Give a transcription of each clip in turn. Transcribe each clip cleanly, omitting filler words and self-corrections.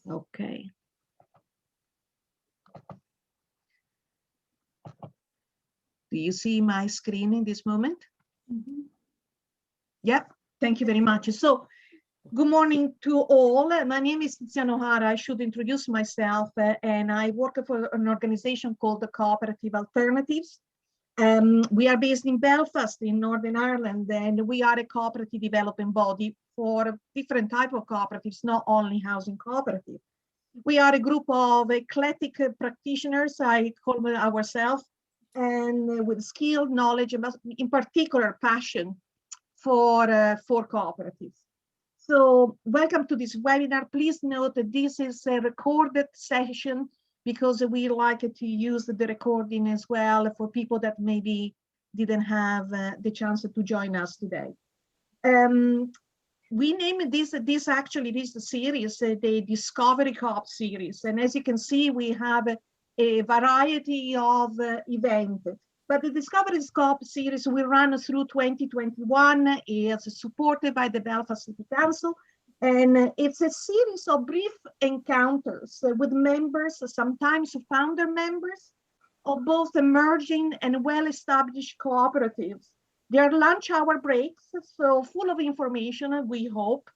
Okay. Do you see my screen in this moment? Mm-hmm. Yep. Thank you very much. So, good morning to all. My name is Tiziana O'Hara. I should introduce myself, and I work for an organization called the Co-operative Alternatives. We are based in Belfast in Northern Ireland, and we are a cooperative development body for different type of cooperatives, not only housing cooperative. We are a group of eclectic practitioners, I call ourselves, and with skill, knowledge, and in particular passion for cooperatives. So welcome to this webinar. Please note that this is a recorded session because we like to use the recording as well for people that maybe didn't have the chance to join us today. We named this series the Discovery Co-op series. And as you can see, we have a variety of events. But the Discovery Co-op series will run through 2021. It's supported by the Belfast City Council. And it's a series of brief encounters with members, sometimes founder members, of both emerging and well-established cooperatives. There are lunch hour breaks, so full of information, we hope.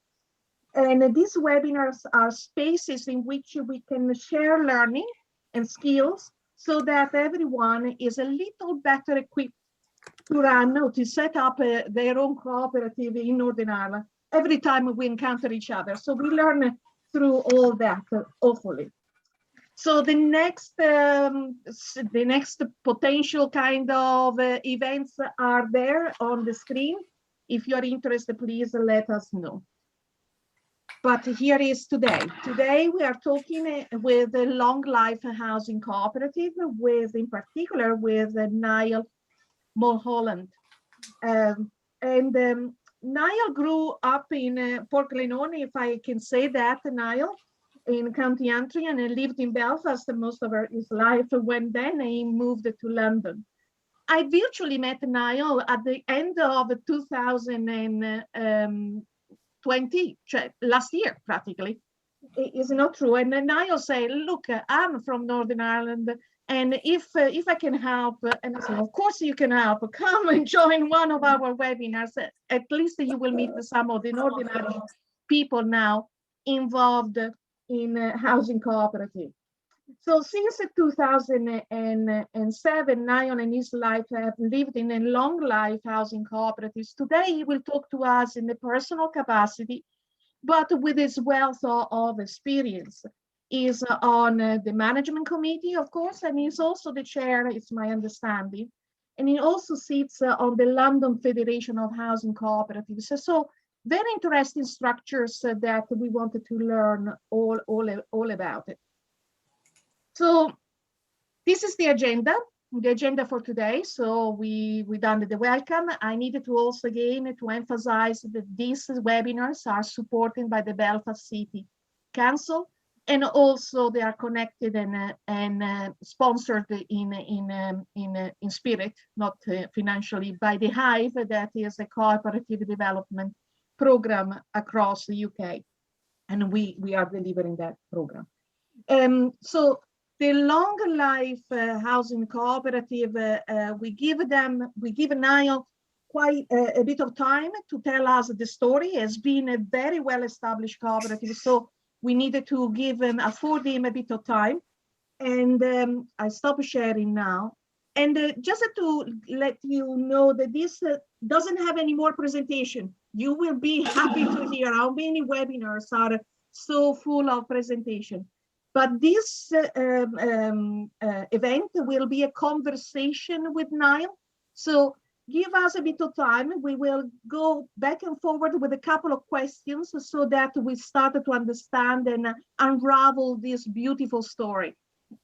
And these webinars are spaces in which we can share learning and skills so that everyone is a little better equipped to run or to set up their own cooperative in Northern Ireland every time we encounter each other. So we learn through all that, hopefully. So the next potential kind of events are there on the screen. If you're interested, please let us know. But here is today. Today we are talking with the Longlife Housing Cooperative, in particular with Niall Mulholland. Niall grew up in Port Glenone, if I can say that, Niall, in County Antrim, and lived in Belfast most of his life when then he moved to London. I virtually met Niall at the end of 2020, last year practically. It's not true. And then Niall said, look, I'm from Northern Ireland, and if I can help, and I said, of course you can help, come and join one of our webinars. At least you will meet some of the Northern Irish people now involved in housing cooperative. So since 2007, Niall and his life have lived in a Longlife housing cooperatives. Today he will talk to us in a personal capacity, but with his wealth of experience. He's on the management committee, of course, and he's also the chair, it's my understanding. And he also sits on the London Federation of Housing Cooperatives. So very interesting structures that we wanted to learn all about it. So this is the agenda for today. So we done the welcome. I needed to also again to emphasize that these webinars are supported by the Belfast City Council, and also they are connected and sponsored in spirit, not financially, by the Hive, that is a cooperative development program across the UK, and we are delivering that program. So the Longlife housing cooperative, we give Niall quite a bit of time to tell us the story. It's been a very well-established cooperative, so we needed to afford him a bit of time. And I stop sharing now. And just to let you know that this doesn't have any more presentation. You will be happy to hear how many webinars are so full of presentation. But this event will be a conversation with Niall. So give us a bit of time. We will go back and forward with a couple of questions so that we start to understand and unravel this beautiful story.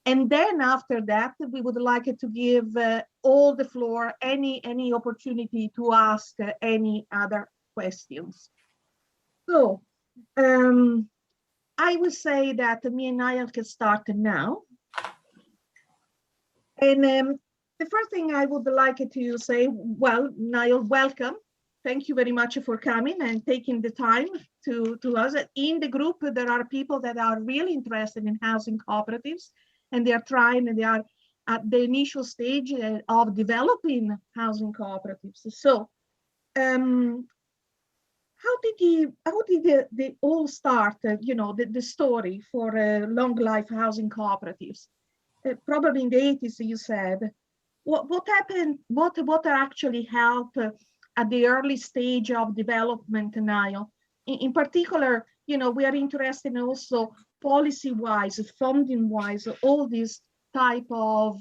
And then after that, we would like to give all the floor, any opportunity to ask any other questions. So I would say that me and Niall can start now. And the first thing I would like to say, well, Niall, welcome. thank you very much for coming and taking the time to us. In the group, there are people that are really interested in housing cooperatives, and they are trying, and they are at the initial stage of developing housing cooperatives. So, how did they all start? The story for Longlife housing cooperatives. Probably in the 80s, you said. What happened? What actually helped at the early stage of development now? In particular, we are interested in also policy-wise, funding-wise, all these type of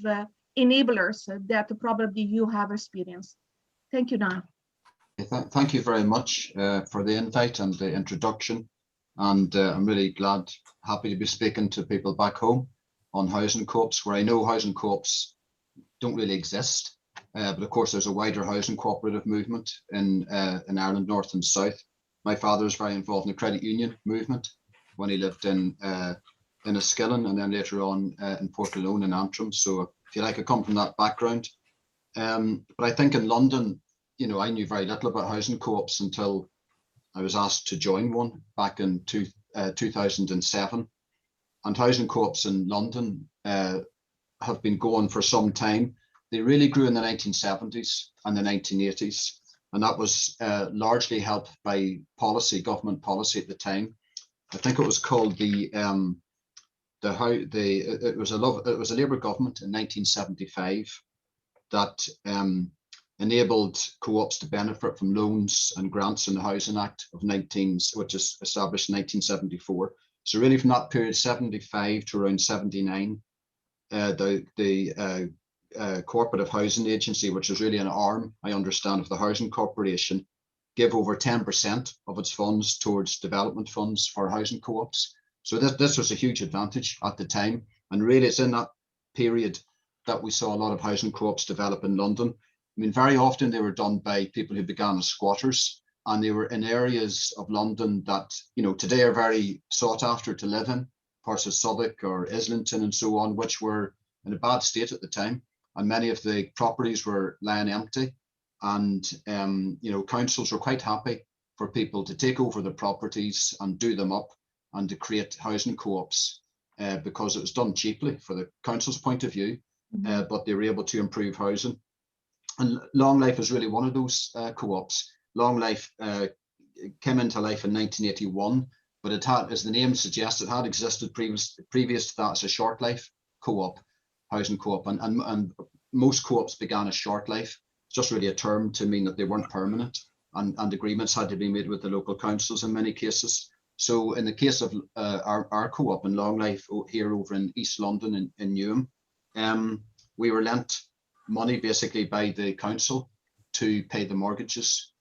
enablers that probably you have experienced. Thank you, Niall. Thank you very much for the invite and the introduction. And I'm really happy to be speaking to people back home on housing co-ops, where I know housing co-ops don't really exist. But of course, there's a wider housing cooperative movement in Ireland, North and South. My father was very involved in the credit union movement when he lived in Enniskillen, and then later on in Portalone and Antrim. So if you like, I come from that background. But I think in London, I knew very little about housing co-ops until I was asked to join one back in 2007. And housing co-ops in London have been going for some time. They really grew in the 1970s and the 1980s, and that was largely helped by government policy at the time. I think it was called it was a Labour government in 1975 that enabled co-ops to benefit from loans and grants in the Housing Act of which is established in 1974. So really, from that period, 75 to around 79, the Cooperative Housing Agency, which is really an arm, I understand, of the Housing Corporation, give over 10% of its funds towards development funds for housing co-ops. So this was a huge advantage at the time. And really, it's in that period that we saw a lot of housing co-ops develop in London. I mean, very often they were done by people who began as squatters, and they were in areas of London that, today are very sought after to live in, parts of Southwark or Islington and so on, which were in a bad state at the time. And many of the properties were lying empty. And, councils were quite happy for people to take over the properties and do them up and to create housing co-ops because it was done cheaply for the council's point of view, but they were able to improve housing. And Longlife is really one of those co-ops. Longlife came into life in 1981, but it had, as the name suggests, it had existed previous to that as a short life co-op, housing co-op, and most co-ops began as short life. It's just really a term to mean that they weren't permanent, and agreements had to be made with the local councils in many cases. So in the case of our co-op in Longlife here over in East London in Newham, we were lent money basically by the council to pay the mortgages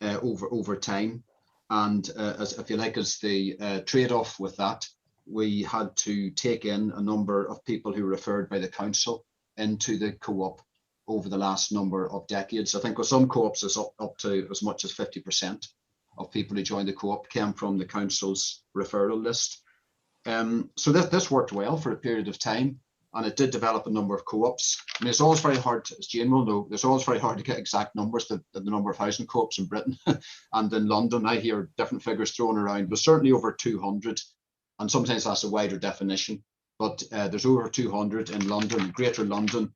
over time. And as the trade-off with that, we had to take in a number of people who were referred by the council into the co-op over the last number of decades. I think with some co-ops, it's up to as much as 50% of people who joined the co-op came from the council's referral list. So this worked well for a period of time, and it did develop a number of co-ops. I mean, it's always very hard, as Jane will know, it's always very hard to get exact numbers, the number of housing co-ops in Britain. And in London, I hear different figures thrown around, but certainly over 200. And sometimes that's a wider definition, but there's over 200 in London, Greater London.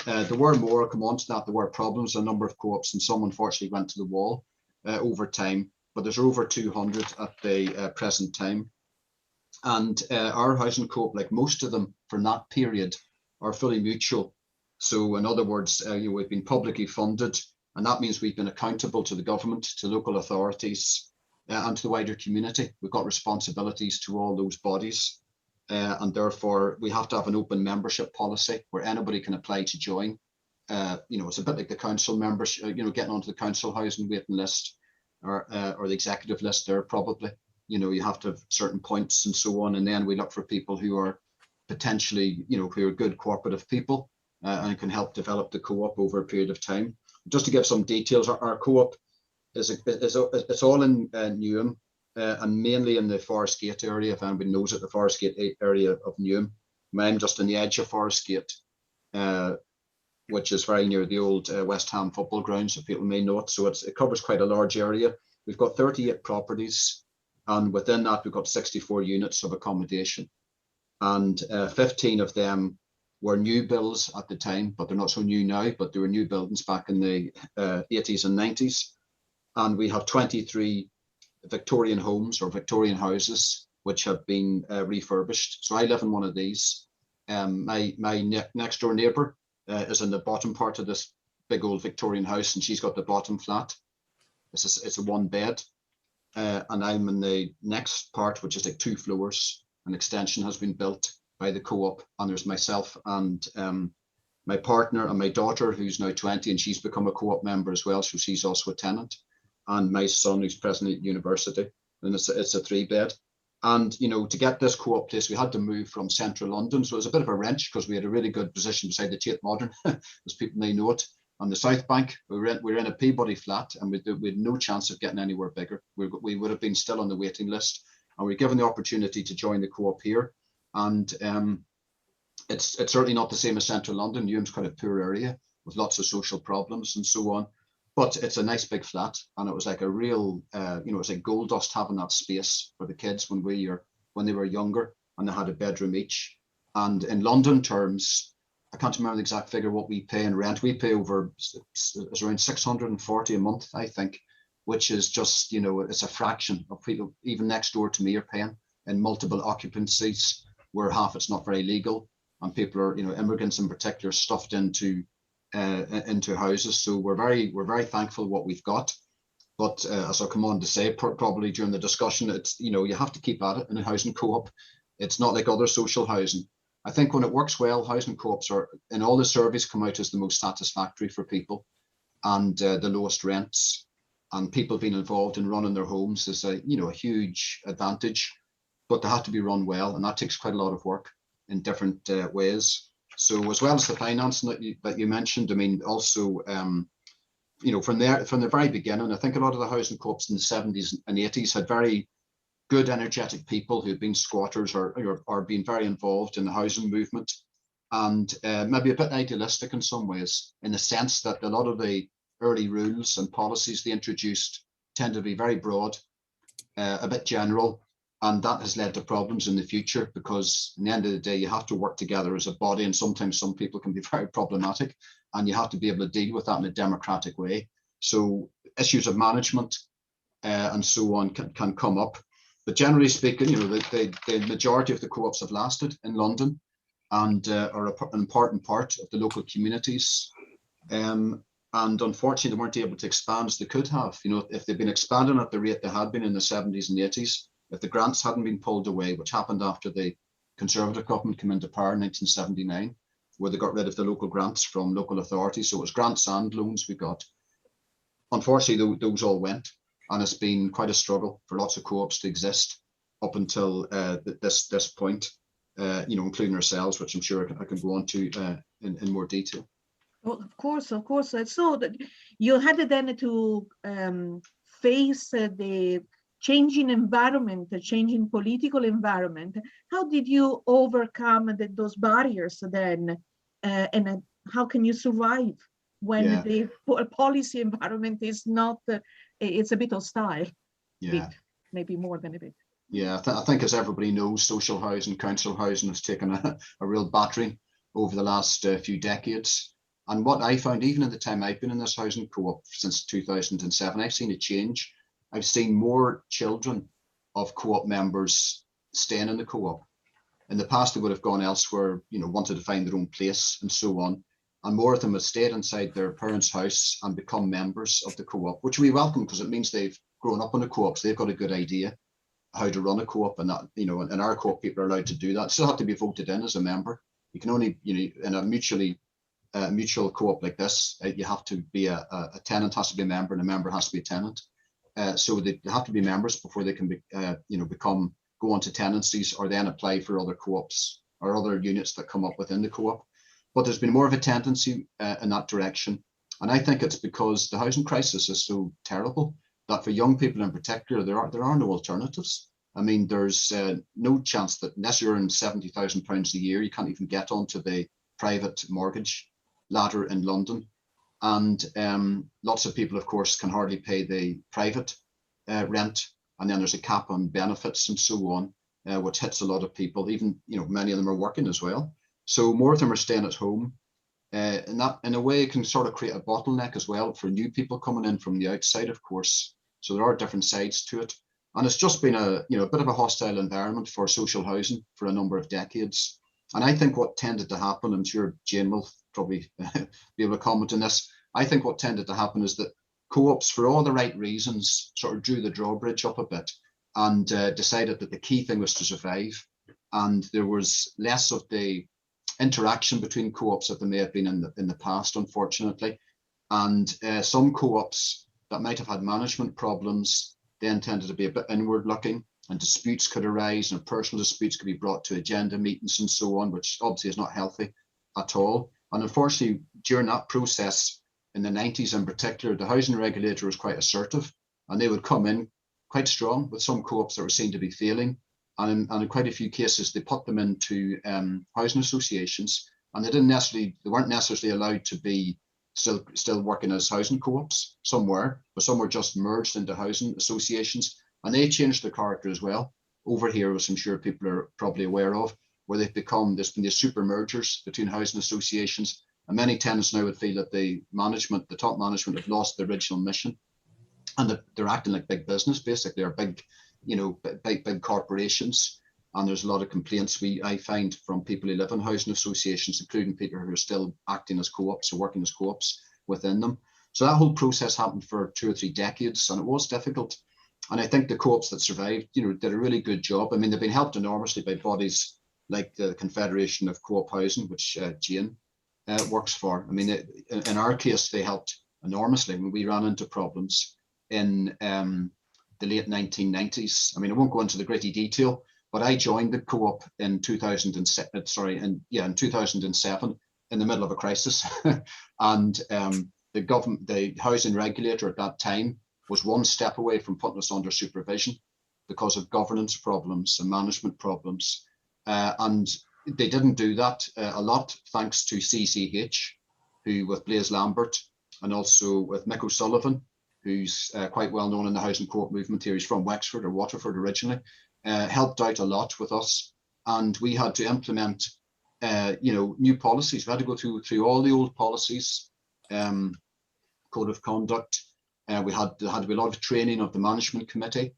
There were more, I'll come on to that, there were problems, a number of co-ops, and some unfortunately went to the wall over time, but there's over 200 at the present time. And our housing co-op, like most of them from that period, are fully mutual. So in other words, we've been publicly funded, and that means we've been accountable to the government, to local authorities, and to the wider community. We've got responsibilities to all those bodies, and therefore we have to have an open membership policy where anybody can apply to join. It's a bit like the council members, getting onto the council housing waiting list or the executive list there probably. You have to have certain points and so on, and then we look for people who are potentially, who are good cooperative people and can help develop the co-op over a period of time. Just to give some details, our co-op it's all in Newham and mainly in the Forest Gate area. If anybody knows it, the Forest Gate area of Newham. I'm just on the edge of Forest Gate. which is very near the old West Ham football grounds, if people may know it. So it covers quite a large area. We've got 38 properties, and within that, we've got 64 units of accommodation. And 15 of them were new builds at the time, but they're not so new now, but they were new buildings back in the 80s and 90s. And we have 23 Victorian homes or Victorian houses, which have been refurbished. So I live in one of these. My next door neighbour is in the bottom part of this big old Victorian house, and she's got the bottom flat. It's a one bed. And I'm in the next part, which is like 2 floors. An extension has been built by the co-op, and there's myself and my partner and my daughter, who's now 20, and she's become a co-op member as well, so she's also a tenant, and my son, who's presently at university, and it's a 3-bed. And, you know, to get this co-op place, we had to move from central London, so it was a bit of a wrench because we had a really good position beside the Tate Modern, as people may know it. On the South Bank, we were in a Peabody flat, and we had no chance of getting anywhere bigger. We would have been still on the waiting list, and we were given the opportunity to join the co-op here. And it's certainly not the same as central London. Newham's quite a poor area with lots of social problems and so on. But it's a nice big flat, and it was like a real, you know, it's like gold dust having that space for the kids when they were younger, and they had a bedroom each. And in London terms, I can't remember the exact figure what we pay in rent. We pay over, it's around 640 a month, I think, which is just, you know, it's a fraction of people even next door to me are paying in multiple occupancies, where half it's not very legal, and people are, you know, immigrants in particular, stuffed into houses. So we're very thankful what we've got. But as I'll come on to say probably during the discussion, it's, you know, you have to keep at it in a housing co-op. It's not like other social housing. I think when it works well, housing co-ops are, in all the surveys, come out as the most satisfactory for people, and the lowest rents, and people being involved in running their homes is a, you know, a huge advantage. But they have to be run well, and that takes quite a lot of work in different ways. So as well as the financing that you mentioned, I mean, also, you know, from the very beginning, I think a lot of the housing co-ops in the 70s and 80s had very good, energetic people who had been squatters or been very involved in the housing movement, and maybe a bit idealistic in some ways, in the sense that a lot of the early rules and policies they introduced tend to be very broad, a bit general, and that has led to problems in the future, because in the end of the day, you have to work together as a body, and sometimes some people can be very problematic, and you have to be able to deal with that in a democratic way. So issues of management and so on can come up. But generally speaking, you know, the majority of the co-ops have lasted in London, and are an important part of the local communities. And unfortunately, they weren't able to expand as they could have. You know, if they'd been expanding at the rate they had been in the 70s and 80s, if the grants hadn't been pulled away, which happened after the Conservative government came into power in 1979, where they got rid of the local grants from local authorities. So it was grants and loans we got. Unfortunately, those all went, and it's been quite a struggle for lots of co-ops to exist up until this point, you know, including ourselves, which I'm sure I can go on to in more detail. Well, of course. So that you had then to face the changing environment, the changing political environment. How did you overcome those barriers then, and how can you survive when the policy environment is not? It's a bit hostile. Yeah, bit, maybe more than a bit. Yeah, I think as everybody knows, social housing, council housing has taken a real battering over the last few decades. And what I found, even in the time I've been in this housing co-op since 2007, I've seen a change. I've seen more children of co-op members staying in the co-op. In the past, they would have gone elsewhere, you know, wanted to find their own place and so on. And more of them have stayed inside their parents' house and become members of the co-op, which we welcome, because it means they've grown up in the co-op, so they've got a good idea how to run a co-op, and that, you know, in our co-op, people are allowed to do that. Still have to be voted in as a member. You can only, you know, in a mutual co-op like this, you have to be a tenant has to be a member, and a member has to be a tenant. So they have to be members before they can be, you know, go on to tenancies, or then apply for other co-ops or other units that come up within the co-op. But there's been more of a tendency in that direction, and I think it's because the housing crisis is so terrible that for young people in particular, there are no alternatives. I mean, there's no chance that unless you're earning £70,000 a year, you can't even get onto the private mortgage ladder in London. And lots of people, of course, can hardly pay the private rent. And then there's a cap on benefits and so on, which hits a lot of people. Even, many of them are working as well. So more of them are staying at home. And that, in a way, can sort of create a bottleneck as well for new people coming in from the outside, of course. So there are different sides to it. And it's just been a bit of a hostile environment for social housing for a number of decades. And I think what tended to happen, I'm sure Jane will probably be able to comment on this. I think what tended to happen is that co-ops, for all the right reasons, sort of drew the drawbridge up a bit and decided that the key thing was to survive. And there was less of the interaction between co-ops that there may have been in the past, unfortunately. And some co-ops that might have had management problems then tended to be a bit inward looking, and disputes could arise, and personal disputes could be brought to agenda meetings and so on, which obviously is not healthy at all. And unfortunately, during that process in the 90s in particular, the housing regulator was quite assertive, and they would come in quite strong with some co-ops that were seen to be failing. And in quite a few cases, they put them into housing associations, and they weren't necessarily allowed to be still working as housing co-ops. Some were, but some were just merged into housing associations, and they changed their character as well over here, as I'm sure people are probably aware of, where there's been these super mergers between housing associations, and many tenants now would feel that the top management have lost the original mission, and that they're acting like big business. Basically, they're big corporations. And there's a lot of complaints I find from people who live in housing associations, including people who are still acting as co-ops or working as co-ops within them. So that whole process happened for 2 or 3 decades, and it was difficult. And I think the co-ops that survived, did a really good job. I mean, they've been helped enormously by bodies like the Confederation of Co-op Housing, which Jane works for. I mean, in our case, they helped enormously when we ran into problems in the late 1990s. I mean, I won't go into the gritty detail, but I joined the co-op in 2007 in the middle of a crisis. And the housing regulator at that time was one step away from putting us under supervision because of governance problems and management problems. And they didn't do that a lot, thanks to CCH, who with Blaise Lambert and also with Mick O'Sullivan, who's quite well known in the housing co-op movement here. He's from Wexford or Waterford originally. Helped out a lot with us, and we had to implement new policies. We had to go through all the old policies, code of conduct. There had to be a lot of training of the management committee.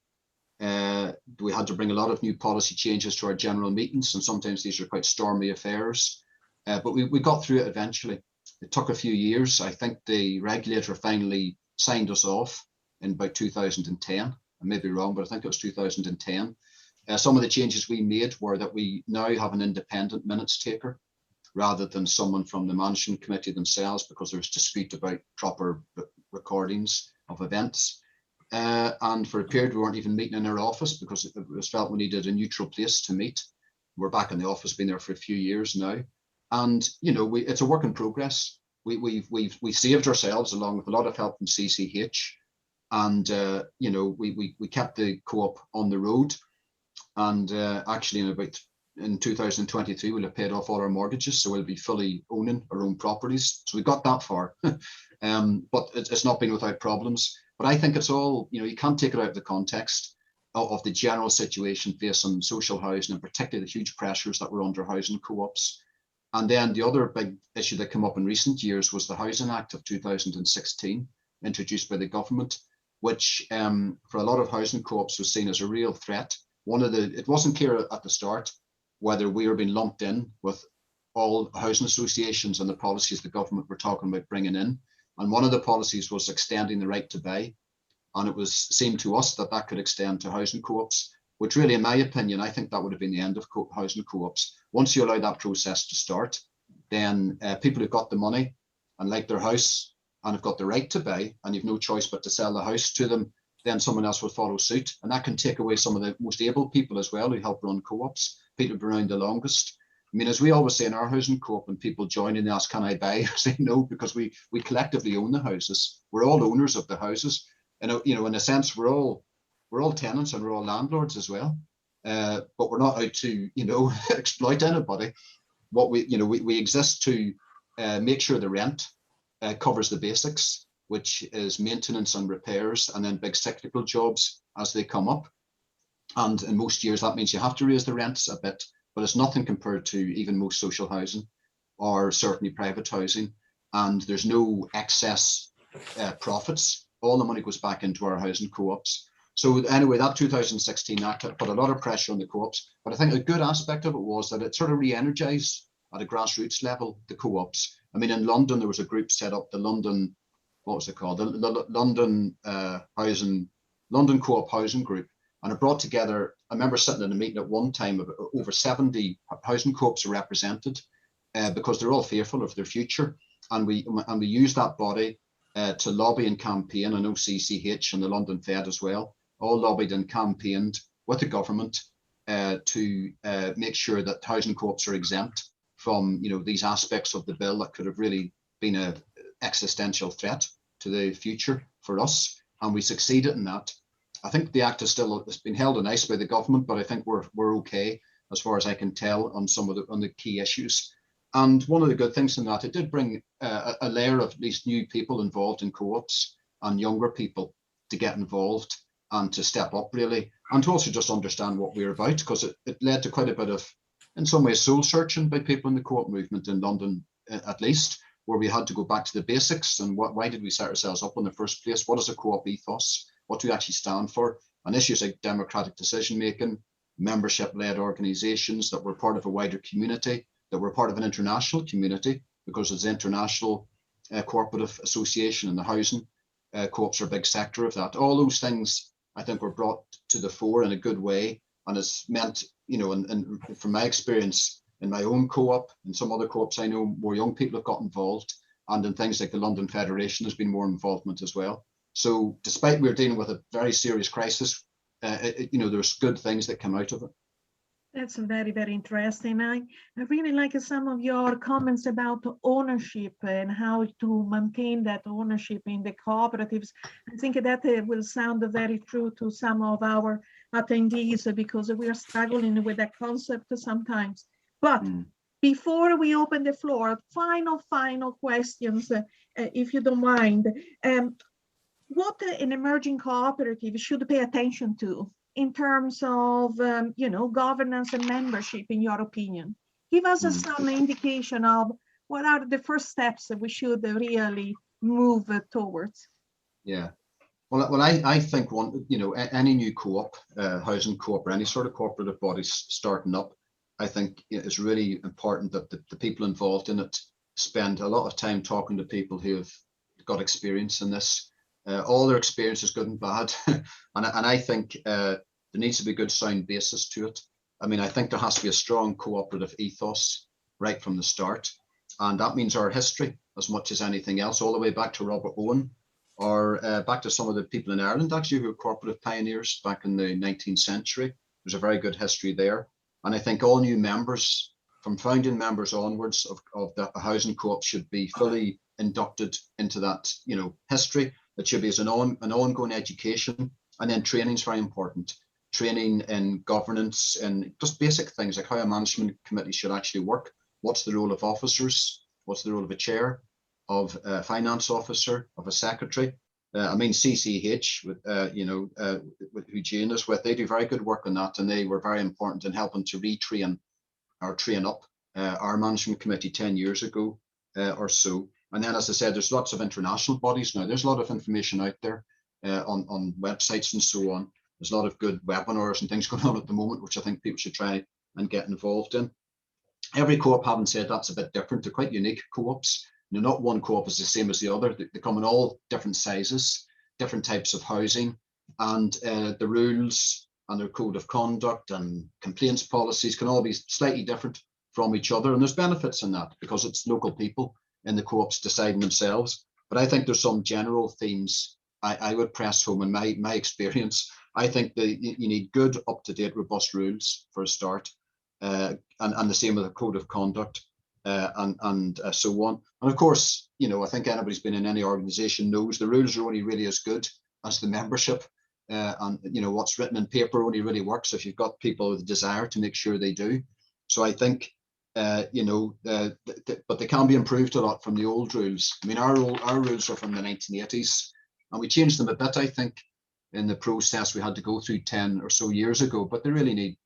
We had to bring a lot of new policy changes to our general meetings, and sometimes these are quite stormy affairs, but we got through it eventually. It took a few years. I think the regulator finally signed us off in about 2010. I may be wrong, but I think it was 2010. Some of the changes we made were that we now have an independent minutes taker rather than someone from the management committee themselves, because there's dispute about proper recordings of events. And for a period, we weren't even meeting in our office because it was felt we needed a neutral place to meet. We're back in the office, been there for a few years now. And, it's a work in progress. We saved ourselves along with a lot of help from CCH. And, we kept the co-op on the road. And actually in 2023, we'll have paid off all our mortgages. So we'll be fully owning our own properties. So we got that far, but it's not been without problems. But I think it's all, you can't take it out of the context of the general situation facing social housing, and particularly the huge pressures that were under housing co-ops. And then the other big issue that came up in recent years was the Housing Act of 2016, introduced by the government, which for a lot of housing co-ops was seen as a real threat. It wasn't clear at the start whether we were being lumped in with all housing associations and the policies the government were talking about bringing in. And one of the policies was extending the right to buy. And it seemed to us that could extend to housing co-ops, which really, in my opinion, I think that would have been the end of housing co-ops. Once you allow that process to start, then people who've got the money and like their house and have got the right to buy, and you've no choice but to sell the house to them, then someone else will follow suit. And that can take away some of the most able people as well who help run co-ops, people who've been around the longest. I mean, as we always say in our housing co-op, when people join and ask, can I buy? I say no, because we collectively own the houses. We're all owners of the houses. And, in a sense, we're all tenants and we're all landlords as well. But we're not out to, exploit anybody. What we exist to make sure the rent covers the basics, which is maintenance and repairs, and then big cyclical jobs as they come up. And in most years, that means you have to raise the rents a bit, but it's nothing compared to even most social housing or certainly private housing. And there's no excess profits. All the money goes back into our housing co-ops. So anyway, that 2016 Act put a lot of pressure on the co-ops, but I think a good aspect of it was that it sort of re-energized at a grassroots level the co-ops. I mean, in London, there was a group set up, the London, what was it called? The London London Co-op Housing Group. And it brought together, I remember sitting in a meeting at one time, of over 70 housing co-ops are represented because they're all fearful of their future. And we used that body to lobby and campaign. I know CCH and the London Fed as well, all lobbied and campaigned with the government to make sure that housing co-ops are exempt from, you know, these aspects of the bill that could have really been an existential threat to the future for us. And we succeeded in that. I think the act is still, it's been held in ice by the government, but I think we're okay as far as I can tell on some of the key issues. And one of the good things in that, it did bring a layer of these new people involved in co-ops and younger people to get involved and to step up really, and to also just understand what we're about, because it led to quite a bit of, in some ways, soul searching by people in the co-op movement in London, at least, where we had to go back to the basics and why did we set ourselves up in the first place? What is a co-op ethos? What do we actually stand for? And issues like democratic decision-making, membership-led organizations, that were part of a wider community, that were part of an international community, because it's the International Cooperative Association and the housing co-ops are a big sector of that. All those things, I think, were brought to the fore in a good way. And it's meant, you know, and from my experience in my own co-op and some other co-ops I know, more young people have got involved. And in things like the London Federation, there's been more involvement as well. So despite we're dealing with a very serious crisis, you know, there's good things that come out of it. That's very, very interesting. I really like some of your comments about ownership and how to maintain that ownership in the cooperatives. I think that will sound very true to some of our attendees, because we are struggling with that concept sometimes. But before we open the floor, final questions, if you don't mind. What an emerging cooperative should pay attention to in terms of, you know, governance and membership, in your opinion? Give us some indication of what are the first steps that we should really move towards. Yeah, well, I think one, you know, any new co-op, housing co-op, or any sort of cooperative body starting up, I think it's really important that the people involved in it spend a lot of time talking to people who have got experience in this. All their experience is good and bad, and I think there needs to be a good sound basis to it. I mean, I think there has to be a strong cooperative ethos right from the start, and that means our history as much as anything else, all the way back to Robert Owen, or back to some of the people in Ireland actually who were cooperative pioneers back in the 19th century. There's a very good history there, and I think all new members, from founding members onwards of the housing co-op, should be fully inducted into that, you know, history. It should be as an ongoing education, and then training is very important. Training in governance and just basic things like how a management committee should actually work. What's the role of officers? What's the role of a chair, of a finance officer, of a secretary? I mean, CCH, who Jane is with, they do very good work on that, and they were very important in helping to retrain or train up our management committee 10 years ago or so. And then, as I said, there's lots of international bodies now. There's a lot of information out there on websites and so on. There's a lot of good webinars and things going on at the moment, which I think people should try and get involved in. Every co-op, having said that's a bit different. They're quite unique co-ops. You know, not one co-op is the same as the other. They come in all different sizes, different types of housing, and the rules and their code of conduct and complaints policies can all be slightly different from each other. And there's benefits in that because it's local people in the co-ops deciding themselves. But I think there's some general themes I would press home in my experience. I think that you need good, up-to-date, robust rules for a start, and the same with a code of conduct and so on. And of course, you know, I think anybody's been in any organization knows the rules are only really as good as the membership, and you know, what's written in paper only really works if you've got people with a desire to make sure they do. So I think but they can be improved a lot from the old rules. I mean, our rules are from the 1980s, and we changed them a bit, I think, in the process we had to go through 10 or so years ago, but they really need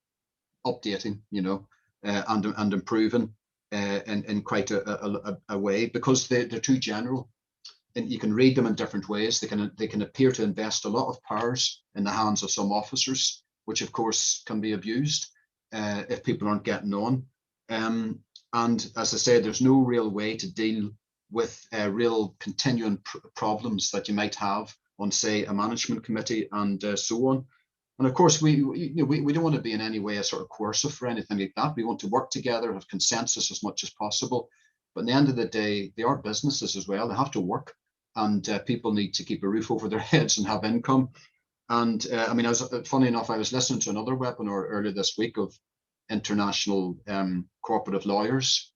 updating, and improving in quite a way, because they're too general. And you can read them in different ways. They can appear to invest a lot of powers in the hands of some officers, which of course can be abused if people aren't getting on. And as I said, there's no real way to deal with real continuing problems that you might have on, say, a management committee and so on. And of course, we don't want to be in any way a sort of coercive or anything like that. We want to work together, have consensus as much as possible. But at the end of the day, they are businesses as well. They have to work, and people need to keep a roof over their heads and have income. And I mean, funny enough, I was listening to another webinar earlier this week of international cooperative lawyers,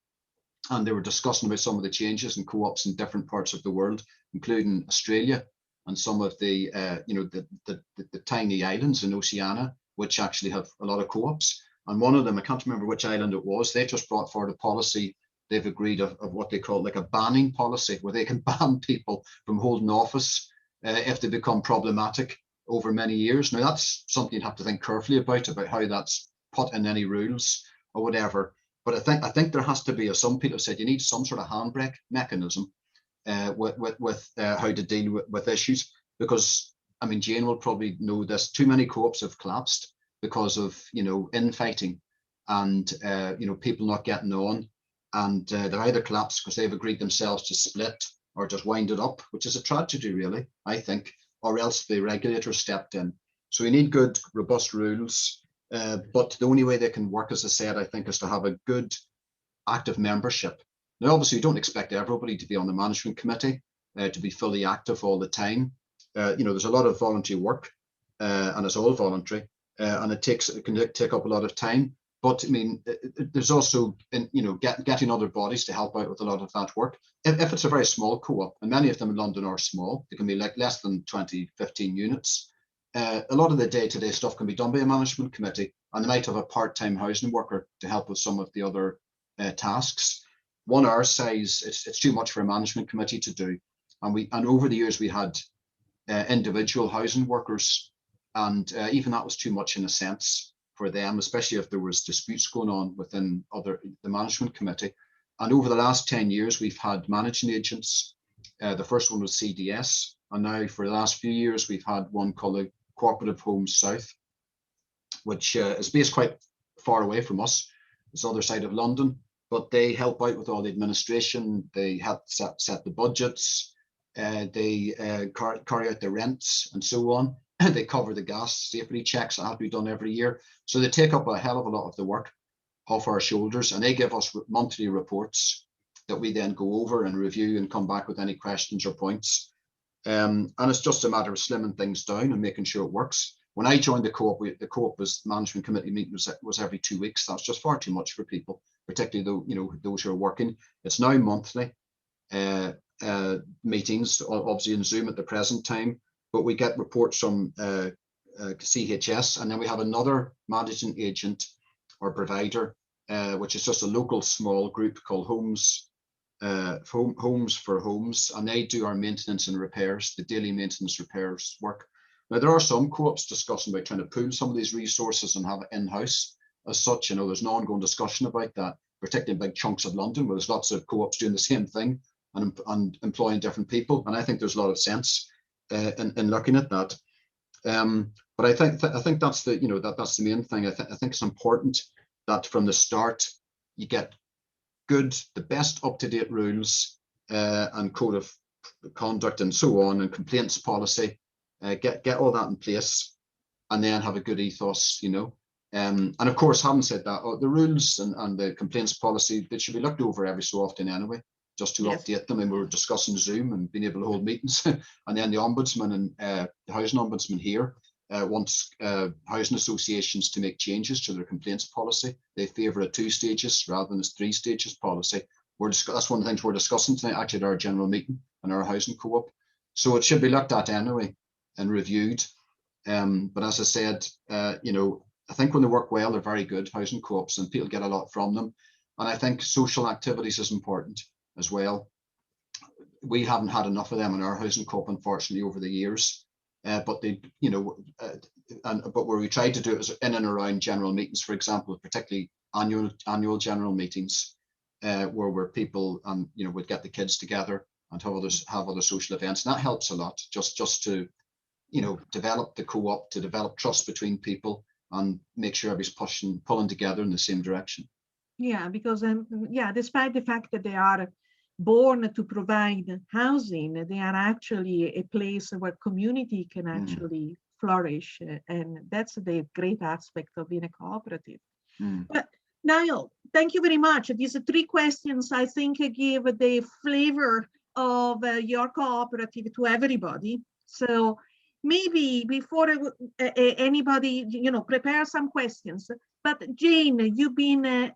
and they were discussing about some of the changes in co-ops in different parts of the world, including Australia and some of the the tiny islands in Oceania, which actually have a lot of co-ops. And one of them, I can't remember which island it was, they just brought forward a policy they've agreed of what they call like a banning policy, where they can ban people from holding office if they become problematic over many years. Now, that's something you'd have to think carefully about how that's put in any rules or whatever. But I think there has to be, as some people said, you need some sort of handbrake mechanism with how to deal with issues. Because, I mean, Jane will probably know this, too many co-ops have collapsed because of, infighting and, people not getting on. And they're either collapsed because they've agreed themselves to split or just wind it up, which is a tragedy, really, I think, or else the regulator stepped in. So we need good, robust rules. But the only way they can work, as I said, I think, is to have a good, active membership. Now, obviously, you don't expect everybody to be on the management committee, to be fully active all the time. There's a lot of voluntary work, and it's all voluntary, and it can take up a lot of time. But I mean, there's also, getting other bodies to help out with a lot of that work. If it's a very small co-op, and many of them in London are small, they can be like less than 20, 15 units. A lot of the day-to-day stuff can be done by a management committee, and they might have a part-time housing worker to help with some of the other tasks. One our size, it's too much for a management committee to do. And over the years we had individual housing workers, and even that was too much in a sense for them, especially if there was disputes going on within the management committee. And over the last 10 years, we've had managing agents. The first one was CDS, and now for the last few years, we've had one called Cooperative Homes South, which is based quite far away from us. It's the other side of London, but they help out with all the administration. They help set the budgets. They carry out the rents and so on. They cover the gas safety checks that have to be done every year. So they take up a hell of a lot of the work off our shoulders, and they give us monthly reports that we then go over and review and come back with any questions or points. And it's just a matter of slimming things down and making sure it works. When I joined the co-op, the co-op management committee meeting was every 2 weeks. That's just far too much for people, particularly those who are working. It's now monthly meetings, obviously in Zoom at the present time, but we get reports from CHS, and then we have another managing agent or provider, which is just a local small group called Homes for Homes, and they do our maintenance and repairs, the daily maintenance repairs work. Now, there are some co-ops discussing about trying to pool some of these resources and have it in-house as such. There's an ongoing discussion about that, particularly in big chunks of London, where there's lots of co-ops doing the same thing and employing different people. And I think there's a lot of sense in looking at that. But I think that's the main thing. I think it's important that from the start you get the best up-to-date rules and code of conduct and so on, and complaints policy. Get all that in place, and then have a good ethos. And of course, having said that, the rules and the complaints policy, they should be looked over every so often anyway, just to update them. And we were discussing Zoom and being able to hold meetings. And then the ombudsman and the housing ombudsman here wants housing associations to make changes to their complaints policy. They favour a 2 stages rather than a 3 stages policy. That's one of the things we're discussing tonight, actually, at our general meeting and our housing co-op. So it should be looked at anyway and reviewed. But as I said, I think when they work well, they're very good housing co-ops, and people get a lot from them. And I think social activities is important as well. We haven't had enough of them in our housing co-op, unfortunately, over the years. But they, you know, but where we try to do it is in and around general meetings, for example, particularly annual general meetings, where people you know, would get the kids together and have other social events, and that helps a lot. Just to, you know, develop the co-op, to develop trust between people, and make sure everybody's pulling together in the same direction. Yeah, because yeah, despite the fact that they are born to provide housing, they are actually a place where community can actually flourish, and that's the great aspect of being a cooperative. But Niall, thank you very much. These 3 questions, I think, give the flavor of your cooperative to everybody. So maybe before anybody, you know, prepare some questions. But Jane, you've been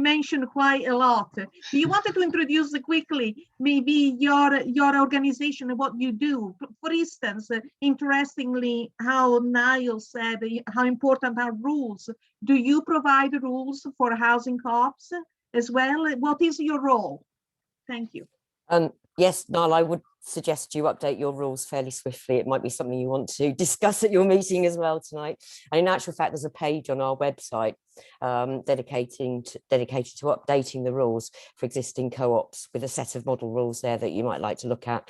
mentioned quite a lot. Do you want to introduce quickly maybe your organization and what you do? For instance, interestingly, how Niall said how important are rules. Do you provide rules for housing co-ops as well? What is your role? Thank you. Yes, Niall, I would suggest you update your rules fairly swiftly. It might be something you want to discuss at your meeting as well tonight. And in actual fact, there's a page on our website dedicated to updating the rules for existing co-ops, with a set of model rules there that you might like to look at.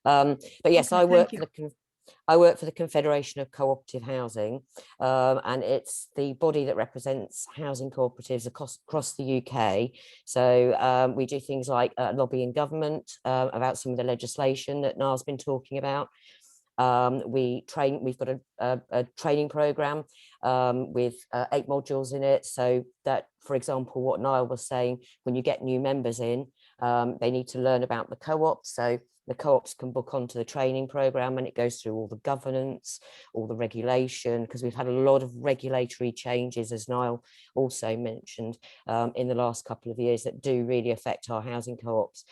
But yes, okay, I work for the Confederation of Cooperative Housing, and it's the body that represents housing cooperatives across the UK. So we do things like lobbying government about some of the legislation that Niall's been talking about. We've got a training program with 8 modules in it, so that, for example, what Niall was saying, when you get new members in, they need to learn about the co-op. So the co-ops can book onto the training program, and it goes through all the governance, all the regulation, because we've had a lot of regulatory changes, as Niall also mentioned, in the last couple of years, that do really affect our housing co-ops.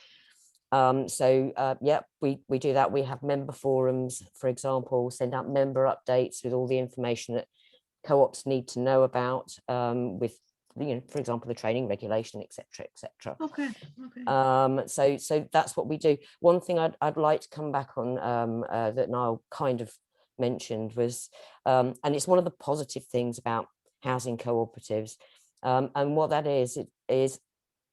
Yeah, we do that. We have member forums, for example, send out member updates with all the information that co-ops need to know about, with, you know, for example, the training regulation, etc., etc. Okay. Okay. So that's what we do. One thing I'd like to come back on that Niall kind of mentioned was, and it's one of the positive things about housing cooperatives, and what that is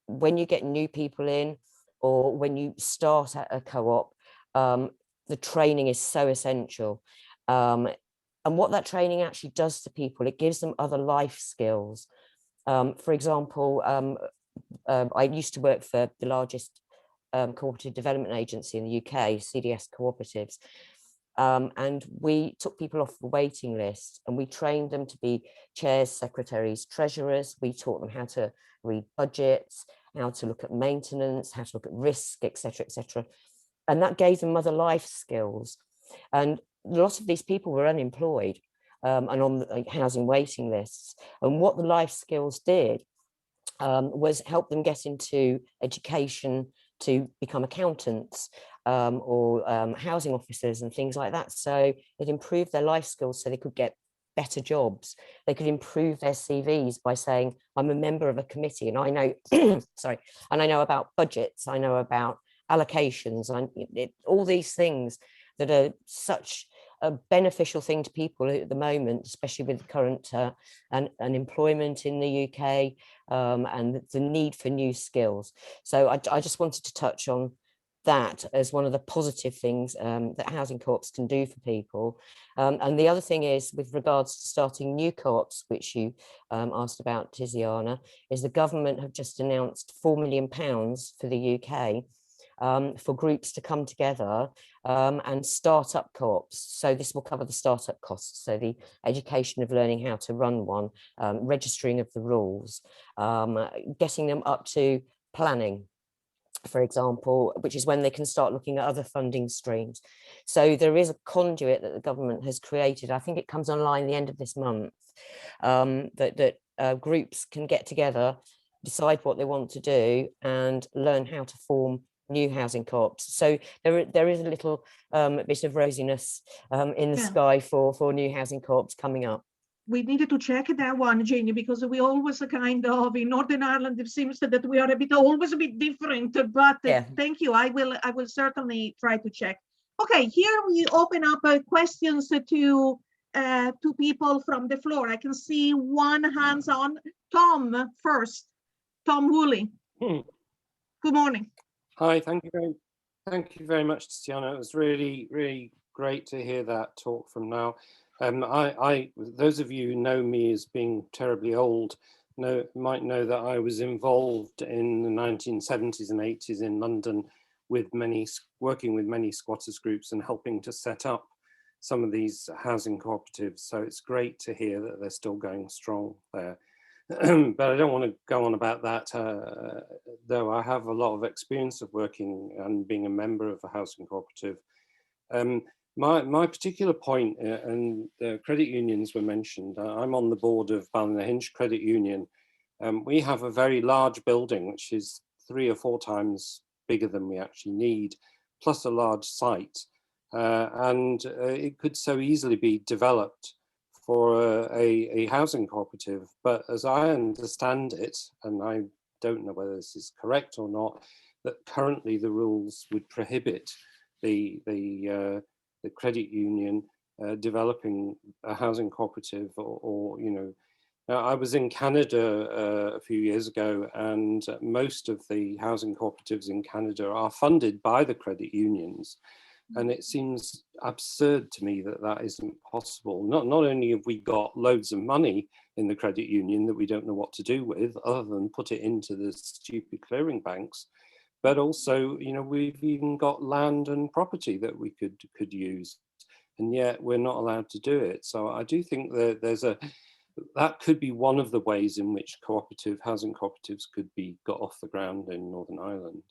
when you get new people in, or when you start at a co-op, the training is so essential. And what that training actually does to people, it gives them other life skills. For example, I used to work for the largest cooperative development agency in the UK, CDS Cooperatives, and we took people off the waiting list, and we trained them to be chairs, secretaries, treasurers. We taught them how to read budgets, how to look at maintenance, how to look at risk, etc., etc. And that gave them other life skills. And lots of these people were unemployed and on the housing waiting lists. And what the life skills did was help them get into education to become accountants or housing officers and things like that. So it improved their life skills so they could get better jobs. They could improve their CVs by saying, I'm a member of a committee and I know, sorry, and I know about budgets, I know about allocations, all these things that are such a beneficial thing to people at the moment, especially with the current unemployment in the UK and the need for new skills. So I just wanted to touch on that as one of the positive things that housing co-ops can do for people. And the other thing is, with regards to starting new co-ops, which you asked about, Tiziana, is the government have just announced £4 million for the UK for groups to come together and start up co-ops. So this will cover the startup costs, so the education of learning how to run one, registering of the rules, getting them up to planning, for example, which is when they can start looking at other funding streams. So there is a conduit that the government has created. I think it comes online the end of this month, that groups can get together, decide what they want to do, and learn how to form new housing co-ops. So there is a little bit of rosiness in the sky for new housing co-ops coming up. we needed to check that one, Janie, because we always kind of in Northern Ireland, it seems that we are always a bit different, but Yeah. thank you. I will certainly try to check. Okay, here we open up questions to people from the floor. I can see one hands on. Tom first. Tom Woolley. Good morning. Hi, thank you very much, Tiziana. It was really, really great to hear that talk from Niall. Those of you who know me as being terribly old might know that I was involved in the 1970s and 80s in London working with many squatters groups and helping to set up some of these housing cooperatives. So it's great to hear that they're still going strong there. But I don't want to go on about that, though I have a lot of experience of working and being a member of a housing cooperative. My particular point, and credit unions were mentioned, I'm on the board of Ballinahenge Credit Union. We have a very large building, which is 3 or 4 times bigger than we actually need, plus a large site. And it could so easily be developed for a housing cooperative. But as I understand it, and I don't know whether this is correct or not, that currently the rules would prohibit the credit union developing a housing cooperative or you know. Now, I was in Canada a few years ago, and most of the housing cooperatives in Canada are funded by the credit unions. And it seems absurd to me that that isn't possible. Not only have we got loads of money in the credit union that we don't know what to do with, other than put it into the stupid clearing banks, but also, you know, we've even got land and property that we could use, and yet we're not allowed to do it. So I do think that that could be one of the ways in which housing cooperatives could be got off the ground in Northern Ireland.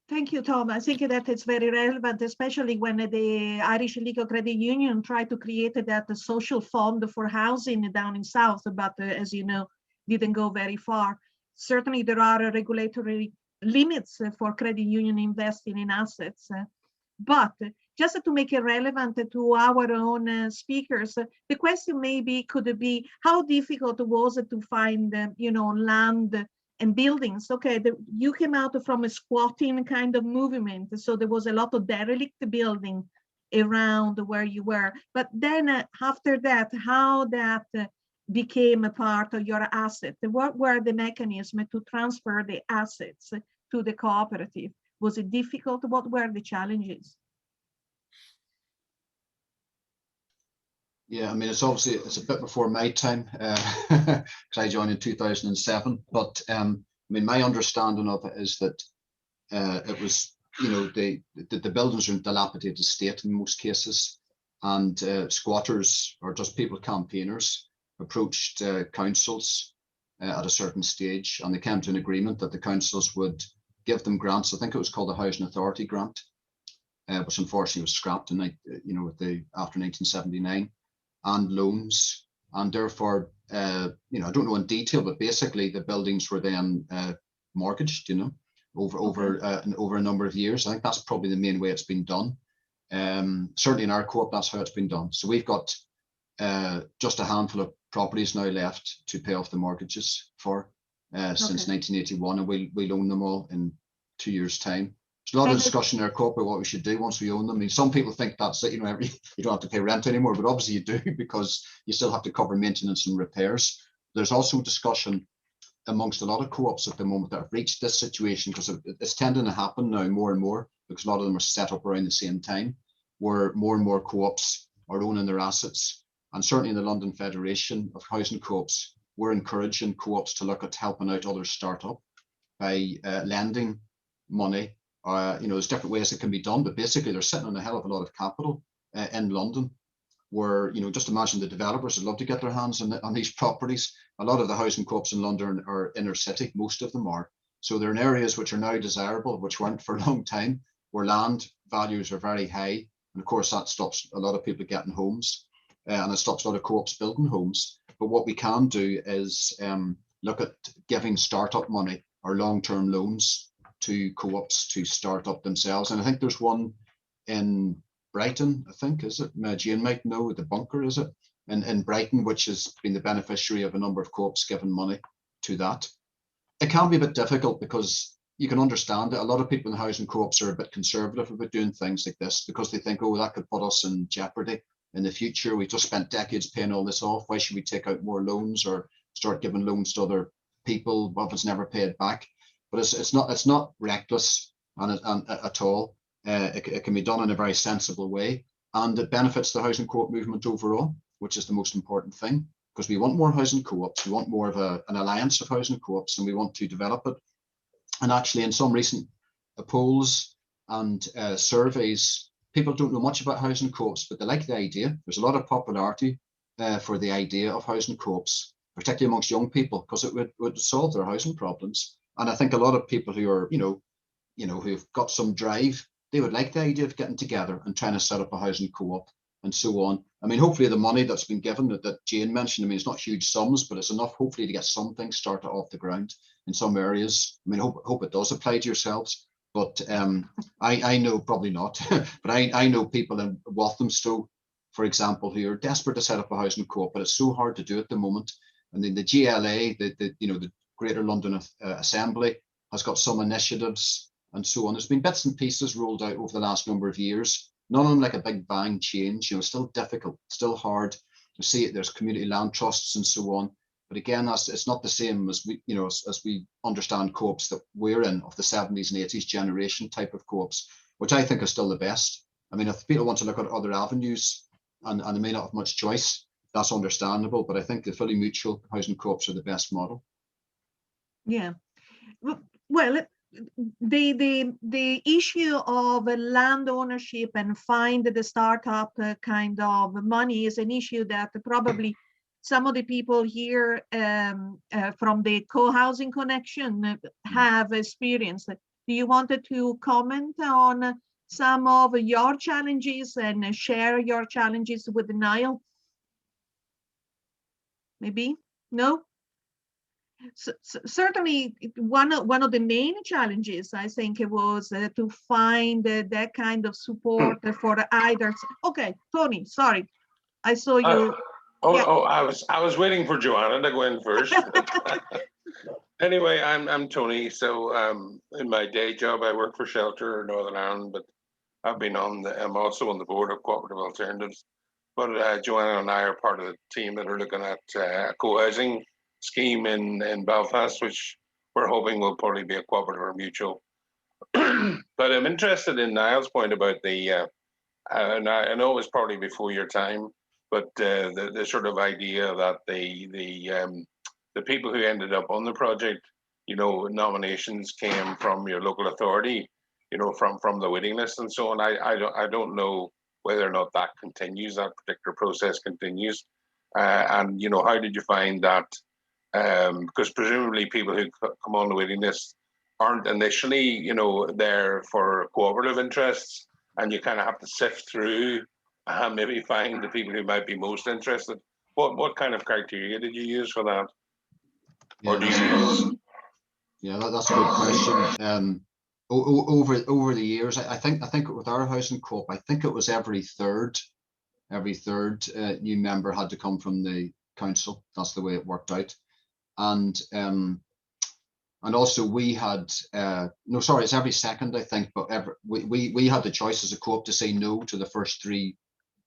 Thank you, Tom. I think that it's very relevant, especially when the Irish Legal Credit Union tried to create that social fund for housing down in South, but as you know, didn't go very far. Certainly, there are regulatory limits for credit union investing in assets. But just to make it relevant to our own speakers, the question maybe could be, how difficult was it to find, land and buildings? Okay, you came out from a squatting kind of movement, so there was a lot of derelict building around where you were. But then after that, how that became a part of your asset? What were the mechanisms to transfer the assets to the cooperative? Was it difficult? What were the challenges? Yeah, I mean, it's a bit before my time, because I joined in 2007. But I mean, my understanding of it is that it was, the buildings are in dilapidated state in most cases, and squatters or just people campaigners approached councils at a certain stage, and they came to an agreement that the councils would give them grants. I think it was called the Housing Authority Grant, which unfortunately was scrapped in after 1979. And loans, and therefore, I don't know in detail, but basically the buildings were then mortgaged, over a number of years. I think that's probably the main way it's been done. Certainly in our co-op, that's how it's been done. So we've got just a handful of properties now left to pay off the mortgages for since 1981, and we'll own them all in 2 years' time. There's a lot of discussion in our co-op about what we should do once we own them. I mean, some people think that's it, you don't have to pay rent anymore, but obviously you do, because you still have to cover maintenance and repairs. There's also discussion amongst a lot of co-ops at the moment that have reached this situation, because it's tending to happen now more and more, because a lot of them are set up around the same time, where more and more co-ops are owning their assets. And certainly in the London Federation of Housing Co-ops, we're encouraging co-ops to look at helping out others start up by lending money. There's different ways it can be done, but basically they're sitting on a hell of a lot of capital in London, where, just imagine the developers would love to get their hands on these properties. A lot of the housing co-ops in London are inner city, most of them are. So they're in areas which are now desirable, which weren't for a long time, where land values are very high. And of course that stops a lot of people getting homes, and it stops a lot of co-ops building homes. But what we can do is look at giving startup money or long-term loans to co-ops to start up themselves. And I think there's one in Brighton, I think, is it? Jane might know, the Bunker, is it? in Brighton, which has been the beneficiary of a number of co-ops giving money to that. It can be a bit difficult because you can understand it. A lot of people in the housing co-ops are a bit conservative about doing things like this because they think, oh, that could put us in jeopardy in the future. We just spent decades paying all this off. Why should we take out more loans or start giving loans to other people if it's never paid back? But it's not reckless at all. It can be done in a very sensible way, and it benefits the housing co-op movement overall, which is the most important thing, because we want more housing co-ops. We want more of an alliance of housing co-ops, and we want to develop it. And actually, in some recent polls and surveys, people don't know much about housing co-ops, but they like the idea. There's a lot of popularity for the idea of housing co-ops, particularly amongst young people, because it would solve their housing problems. And I think a lot of people who are, who've got some drive, they would like the idea of getting together and trying to set up a housing co-op and so on. I mean, hopefully the money that's been given that Jane mentioned, I mean, it's not huge sums, but it's enough hopefully to get something started off the ground in some areas. I mean, hope it does apply to yourselves, but I know probably not, but I know people in Walthamstow, for example, who are desperate to set up a housing co-op, but it's so hard to do at the moment. And then the GLA, the Greater London Assembly, has got some initiatives and so on. There's been bits and pieces rolled out over the last number of years. None of them like a big bang change. Still difficult, still hard to see it. There's community land trusts and so on. But again, it's not the same as we, as we understand co-ops that we're in, of the 70s and 80s generation type of co-ops, which I think are still the best. I mean, if people want to look at other avenues and they may not have much choice, that's understandable. But I think the fully mutual housing co-ops are the best model. Yeah. Well, the issue of land ownership and find the startup kind of money is an issue that probably some of the people here from the co-housing connection have experienced. Do you want to comment on some of your challenges and share your challenges with Niall? Maybe? No? Certainly, one of the main challenges, I think, it was to find that kind of support for either. Okay, Tony, sorry, I saw you. I was waiting for Joanna to go in first. Anyway, I'm Tony. So in my day job, I work for Shelter Northern Ireland, but I'm also on the board of Cooperative Alternatives. But Joanna and I are part of the team that are looking at a co-housing scheme in Belfast, which we're hoping will probably be a cooperative or mutual. But I'm interested in Niall's point about the, and I know it was probably before your time, but the sort of idea that the people who ended up on the project, nominations came from your local authority, from the waiting list and so on. I don't know whether or not that continues, that particular process continues. And, how did you find that? Because presumably people who come on the waiting list aren't initially, there for cooperative interests, and you kind of have to sift through and maybe find the people who might be most interested. What kind of criteria did you use for that? Yeah, or do you use? Yeah, that's a good question. Over the years, I think with our housing co-op, I think it was every third new member had to come from the council. That's the way it worked out. And also we had it's every second, I think, but we had the choice as a co-op to say no to the first 3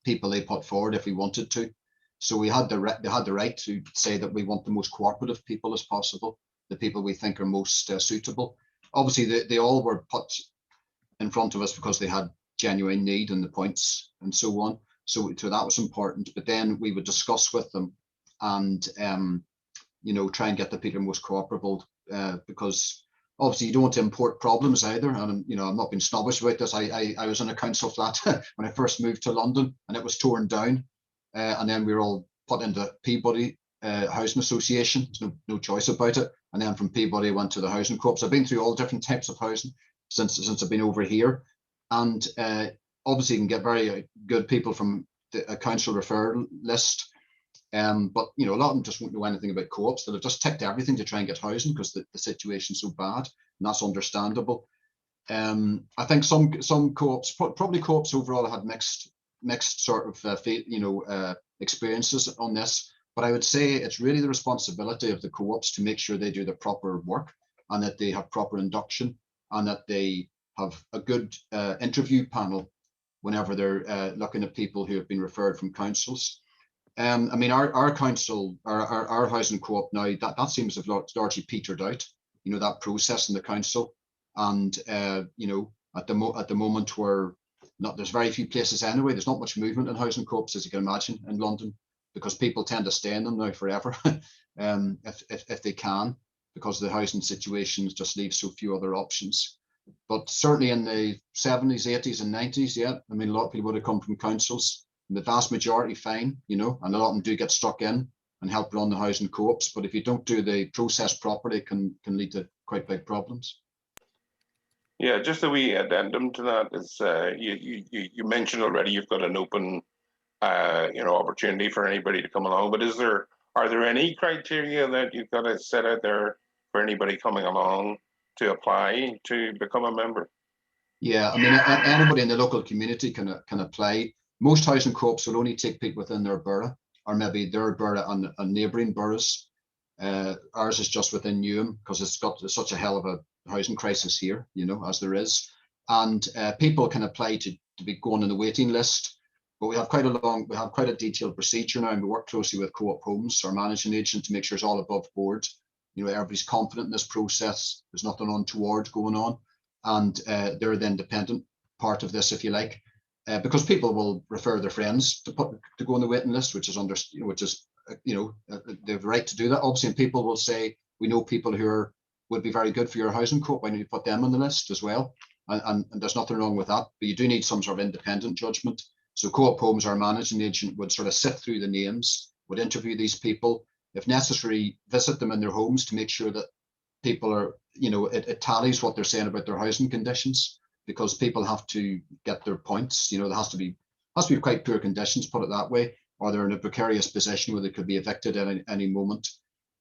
people they put forward if we wanted to. So they had the right to say that we want the most cooperative people as possible, the people we think are most suitable. Obviously, they all were put in front of us because they had genuine need and the points and so on. So that was important. But then we would discuss with them and try and get the people most cooperable, because obviously you don't want to import problems either. And I'm not being snobbish about this. I was in a council flat when I first moved to London, and it was torn down, and then we were all put into Peabody Housing Association. There's no choice about it. And then from Peabody I went to the housing co-ops. I've been through all different types of housing since I've been over here, and obviously you can get very good people from a council referral list. But a lot of them just won't know anything about co-ops. That have just ticked everything to try and get housing because the situation's so bad, and that's understandable. I think some co-ops, probably co-ops overall, had mixed sort of experiences on this, but I would say it's really the responsibility of the co-ops to make sure they do the proper work and that they have proper induction and that they have a good interview panel whenever they're looking at people who have been referred from councils. I mean, our council, our housing co-op now, that seems to have largely petered out, you know, that process in the council. And, you know, at the moment there's very few places anyway, there's not much movement in housing co-ops, as you can imagine, in London, because people tend to stay in them now forever, if they can, because the housing situations just leave so few other options. But certainly in the 70s, 80s and 90s, yeah, I mean, a lot of people would have come from councils, and the vast majority fine, you know, and a lot of them do get stuck in and help run the housing co-ops. But if you don't do the process properly, it can lead to quite big problems. Yeah, just a wee addendum to that is you mentioned already you've got an open you know, opportunity for anybody to come along, but are there any criteria that you've got to set out there for anybody coming along to apply to become a member? Yeah, I mean, anybody in the local community can apply. Most housing co-ops will only take people within their borough, or maybe their borough and neighbouring boroughs. Ours is just within Newham because it's got such a hell of a housing crisis here, you know, as there is. And people can apply to be going on the waiting list. But we have quite a detailed procedure now, and we work closely with Co-op Homes, our managing agent, to make sure it's all above board. You know, everybody's confident in this process. There's nothing untoward going on, and they're the independent part of this, if you like, because people will refer their friends to go on the waiting list, which is they have the right to do that, obviously. And people will say, we know people who would be very good for your housing co-op. Why don't you put them on the list as well? And there's nothing wrong with that, but you do need some sort of independent judgment. So Co-op Homes, our managing agent, would sort of sift through the names, would interview these people, if necessary, visit them in their homes to make sure that people are, you know, it tallies what they're saying about their housing conditions, because people have to get their points. You know, there has to be quite poor conditions, put it that way, or they're in a precarious position where they could be evicted at any moment.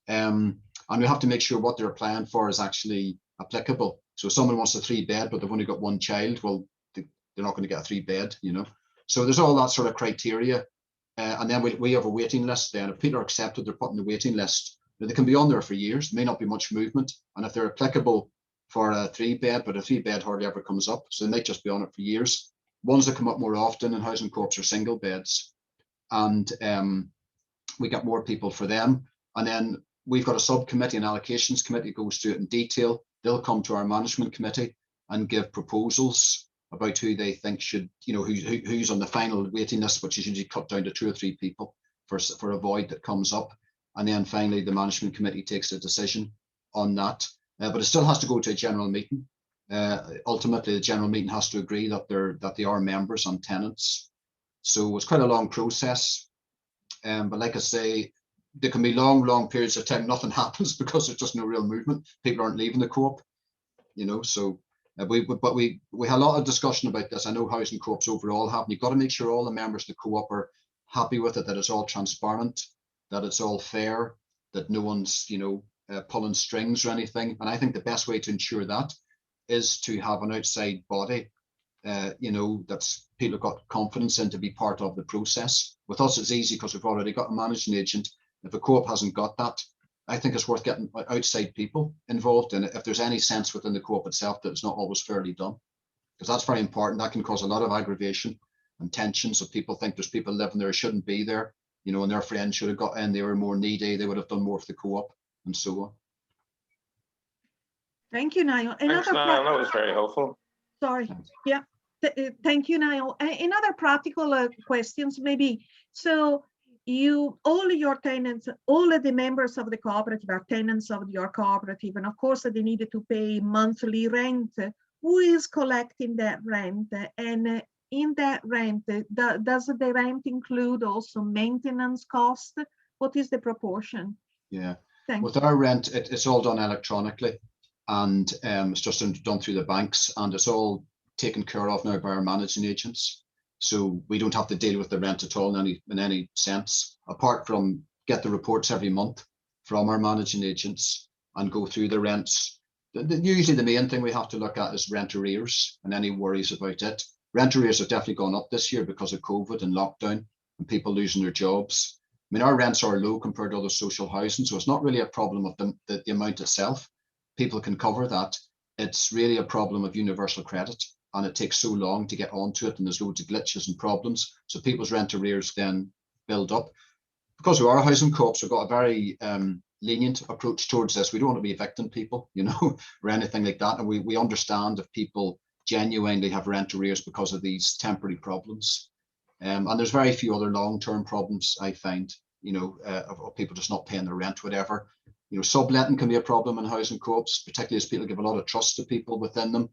And we have to make sure what they're applying for is actually applicable. So if someone wants a 3-bed, but they've only got one child, well, they're not going to get a 3-bed, you know. So there's all that sort of criteria. And then we have a waiting list then. If people are accepted, they're put in the waiting list. They can be on there for years, may not be much movement. And if they're applicable for a 3-bed, but a 3-bed hardly ever comes up, so they might just be on it for years. Ones that come up more often in housing co-ops are single beds. And we get more people for them. And then we've got a subcommittee, an allocations committee, goes through it in detail. They'll come to our management committee and give proposals about who they think should, you know, who's on the final waiting list, which is usually cut down to 2 or 3 people for a void that comes up. And then finally, the management committee takes a decision on that. But it still has to go to a general meeting. Ultimately, the general meeting has to agree that they are members and tenants. So it's quite a long process. But like I say, there can be long periods of time nothing happens because there's just no real movement. People aren't leaving the co-op, you know. So we had a lot of discussion about this. I know housing co-ops overall have, and you've got to make sure all the members of the co-op are happy with it, that it's all transparent, that it's all fair, that no one's, you know, pulling strings or anything. And I think the best way to ensure that is to have an outside body, you know, that's people have got confidence in to be part of the process. With us, it's easy because we've already got a managing agent. If a co-op hasn't got that, I think it's worth getting outside people involved in it if there's any sense within the co-op itself that it's not always fairly done, because that's very important. That can cause a lot of aggravation and tension. So people think there's people living there who shouldn't be there, you know, and their friends should have got in, they were more needy, they would have done more for the co-op, and so on. Thank you, Niall. Thanks, Niall. That was very helpful. Sorry. Thanks. Yeah. Thank you, Niall. In other practical questions, maybe. So all your tenants, all of the members of the cooperative are tenants of your cooperative, and of course they needed to pay monthly rent. Who is collecting that rent? And in that rent, does the rent include also maintenance cost? What is the proportion? Yeah, with our rent, it's all done electronically, and it's just done through the banks, and it's all taken care of now by our managing agents. So we don't have to deal with the rent at all in any sense, apart from get the reports every month from our managing agents and go through the rents. Usually the main thing we have to look at is rent arrears and any worries about it. Rent arrears have definitely gone up this year because of COVID and lockdown, and people losing their jobs. I mean, our rents are low compared to other social housing, so it's not really a problem of the amount itself. People can cover that. It's really a problem of universal credit, and it takes so long to get onto it, and there's loads of glitches and problems. So people's rent arrears then build up. Because we are a housing co-ops, we've got a very lenient approach towards this. We don't want to be evicting people, you know, or anything like that. And we understand if people genuinely have rent arrears because of these temporary problems. And there's very few other long-term problems, I find, you know, of people just not paying their rent, whatever. You know, subletting can be a problem in housing co-ops, particularly as people give a lot of trust to people within them.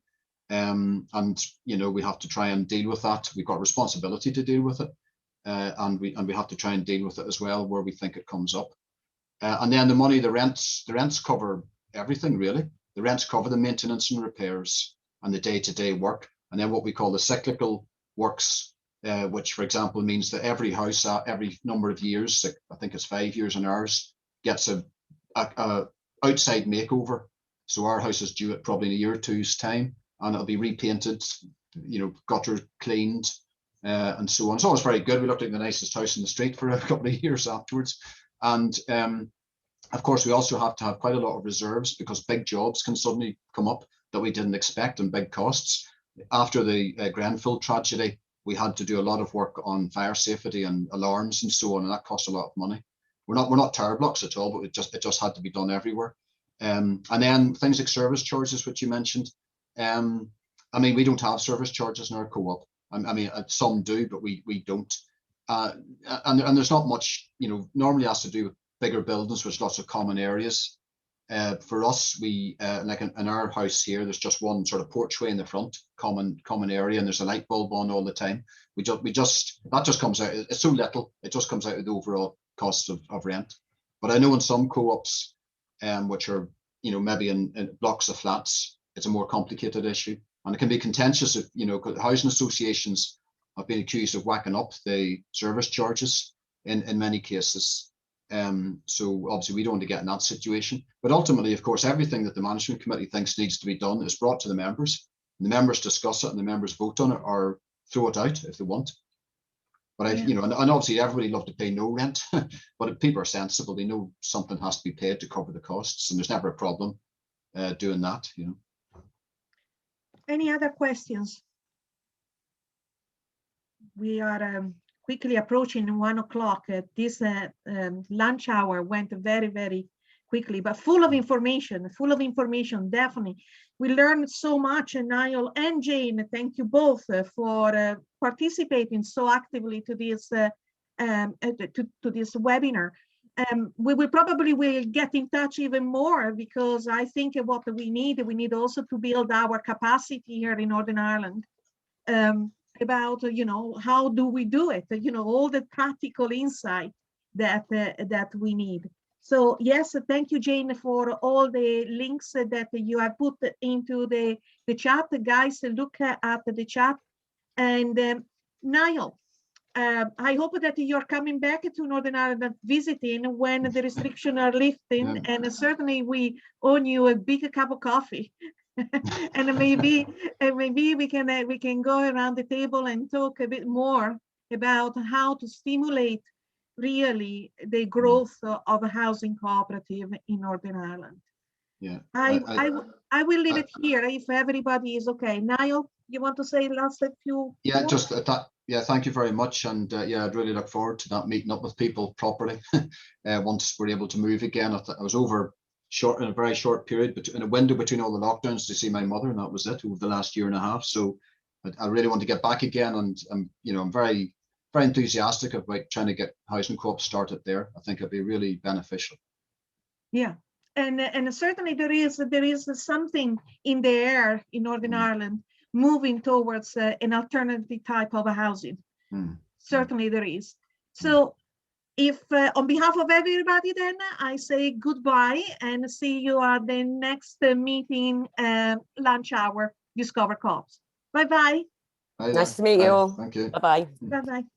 And, you know, we have to try and deal with that. We've got responsibility to deal with it. And we have to try and deal with it as well where we think it comes up. And then the money, the rents cover everything really. The rents cover the maintenance and repairs and the day-to-day work. And then what we call the cyclical works, which for example means that every house every number of years, I think it's 5 years in ours, gets a outside makeover. So our house is due at probably in a year or two's time, and it'll be repainted, you know, gutter cleaned, and so on. It's always very good. We looked like the nicest house in the street for a couple of years afterwards. And of course, we also have to have quite a lot of reserves because big jobs can suddenly come up that we didn't expect, and big costs. After the Grenfell tragedy, we had to do a lot of work on fire safety and alarms and so on, and that cost a lot of money. We're not tower blocks at all, but it just had to be done everywhere. And then things like service charges, which you mentioned. I mean, we don't have service charges in our co-op. I mean, some do, but we don't. And there's not much, you know, normally has to do with bigger buildings with lots of common areas. For us, we like in our house here, there's just one sort of porchway in the front, common area, and there's a light bulb on all the time. That just comes out. It's so little, it just comes out of the overall cost of rent. But I know in some co-ops, which are, you know, maybe in blocks of flats, it's a more complicated issue, and it can be contentious if, you know, housing associations have been accused of whacking up the service charges in many cases. So obviously we don't want to get in that situation, but ultimately, of course, everything that the management committee thinks needs to be done is brought to the members. The members discuss it and the members vote on it or throw it out if they want. But you know, and obviously everybody love to pay no rent, but if people are sensible, they know something has to be paid to cover the costs, and there's never a problem doing that, you know. Any other questions? We are quickly approaching 1 o'clock. This lunch hour went very, very quickly, but full of information, definitely. We learned so much, and Niall and Jane, thank you both for participating so actively to this webinar. We will probably get in touch even more, because I think what we need also to build our capacity here in Northern Ireland. About, you know, how do we do it, you know, all the practical insight that we need. So yes, thank you, Jane, for all the links that you have put into the chat. Guys, look at the chat. And Niall, I hope that you're coming back to Northern Ireland visiting when the restrictions are lifting, and certainly we owe you a big cup of coffee. And maybe we can go around the table and talk a bit more about how to stimulate really the growth of a housing cooperative in Northern Ireland. Yeah, I will leave it here if everybody is okay. Niall, you want to say last few? Yeah, just that. Yeah, thank you very much, and yeah, I'd really look forward to that, meeting up with people properly once we're able to move again. I was over in a very short period, but in a window between all the lockdowns to see my mother, and that was it over the last year and a half. So I really want to get back again, and you know, I'm very, very enthusiastic about trying to get housing co-ops started there. I think it'd be really beneficial. Yeah, and certainly there is something in the air in Northern Ireland moving towards an alternative type of a housing. Certainly there is. So if on behalf of everybody, then I say goodbye and see you at the next meeting, lunch hour, Discover Co-ops. Bye-bye. Nice to meet you all. Thank you. Bye-bye. Bye-bye.